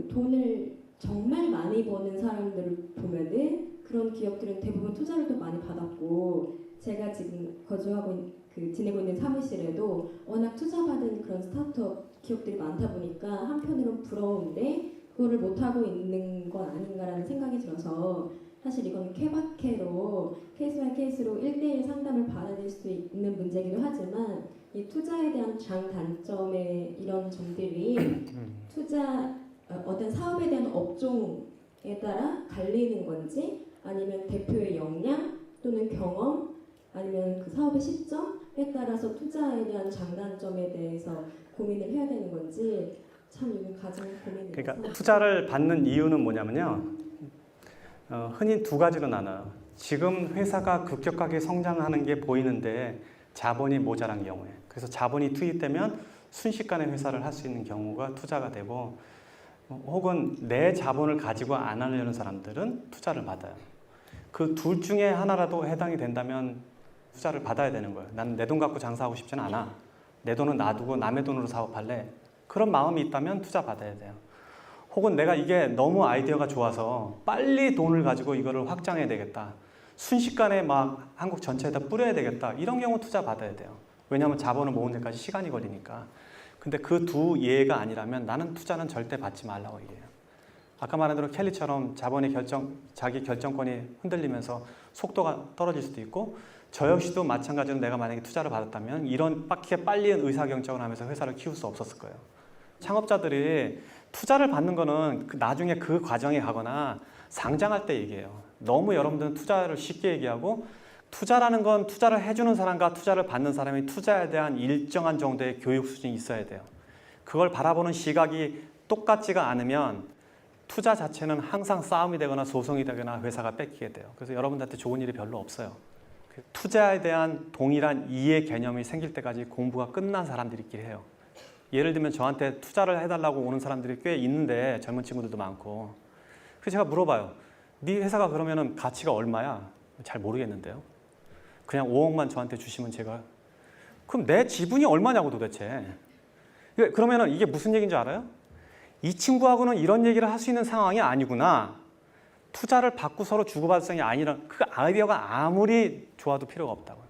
돈을 정말 많이 버는 사람들을 보면은 그런 기업들은 대부분 투자를 또 많이 받았고, 제가 지금 지내고 있는 사무실에도 워낙 투자받은 그런 스타트업 기업들이 많다 보니까 한편으로는 부러운데 그거를 못하고 있는 건 아닌가라는 생각이 들어서, 사실 이건 케바케로 케이스 바이 케이스로 1대1 상담을 받아들일 수 있는 문제이기도 하지만, 이 투자에 대한 장단점의 이런 점들이 어떤 사업에 대한 업종에 따라 갈리는 건지, 아니면 대표의 역량 또는 경험, 아니면 그 사업의 시점에 따라서 투자에 대한 장단점에 대해서 고민을 해야 되는 건지, 참 이게 가장 고민이 돼서. 그러니까 투자를 받는 이유는 뭐냐면요, 흔히 두 가지로 나눠요. 지금 회사가 급격하게 성장하는 게 보이는데 자본이 모자란 경우에, 그래서 자본이 투입되면 순식간에 회사를 할 수 있는 경우가 투자가 되고, 혹은 내 자본을 가지고 안 하려는 사람들은 투자를 받아요. 그 둘 중에 하나라도 해당이 된다면 투자를 받아야 되는 거예요. 나는 내 돈 갖고 장사하고 싶지는 않아. 내 돈은 놔두고 남의 돈으로 사업할래. 그런 마음이 있다면 투자 받아야 돼요. 혹은 내가 이게 너무 아이디어가 좋아서 빨리 돈을 가지고 이거를 확장해야 되겠다. 순식간에 막 한국 전체에다 뿌려야 되겠다. 이런 경우 투자 받아야 돼요. 왜냐하면 자본을 모으는 데까지 시간이 걸리니까. 근데 그 두 예가 아니라면 나는 투자는 절대 받지 말라고 얘기해요. 아까 말한 대로 켈리처럼 자기 결정권이 흔들리면서 속도가 떨어질 수도 있고, 저 역시도 마찬가지로 내가 만약에 투자를 받았다면 이렇게 빨리 의사결정을 하면서 회사를 키울 수 없었을 거예요. 창업자들이 투자를 받는 거는 나중에 그 과정에 가거나 상장할 때 얘기해요. 너무 여러분들은 투자를 쉽게 얘기하고, 투자라는 건 투자를 해주는 사람과 투자를 받는 사람이 투자에 대한 일정한 정도의 교육 수준이 있어야 돼요. 그걸 바라보는 시각이 똑같지가 않으면 투자 자체는 항상 싸움이 되거나 소송이 되거나 회사가 뺏기게 돼요. 그래서 여러분들한테 좋은 일이 별로 없어요. 투자에 대한 동일한 이해 개념이 생길 때까지 공부가 끝난 사람들끼리 해요. 예를 들면 저한테 투자를 해달라고 오는 사람들이 꽤 있는데, 젊은 친구들도 많고. 그래서 제가 물어봐요. 네 회사가 그러면은 가치가 얼마야? 잘 모르겠는데요. 그냥 5억만 저한테 주시면 제가, 그럼 내 지분이 얼마냐고 도대체. 그러면은 이게 무슨 얘기인 줄 알아요? 이 친구하고는 이런 얘기를 할 수 있는 상황이 아니구나. 투자를 받고 서로 주고받을 상황이 아니라, 그 아이디어가 아무리 좋아도 필요가 없다고요.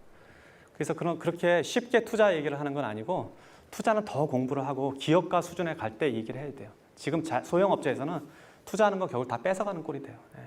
그래서 그렇게 쉽게 투자 얘기를 하는 건 아니고, 투자는 더 공부를 하고 기업가 수준에 갈 때 얘기를 해야 돼요. 지금 소형업체에서는 투자하는 거 겨우 다 뺏어가는 꼴이 돼요. 네.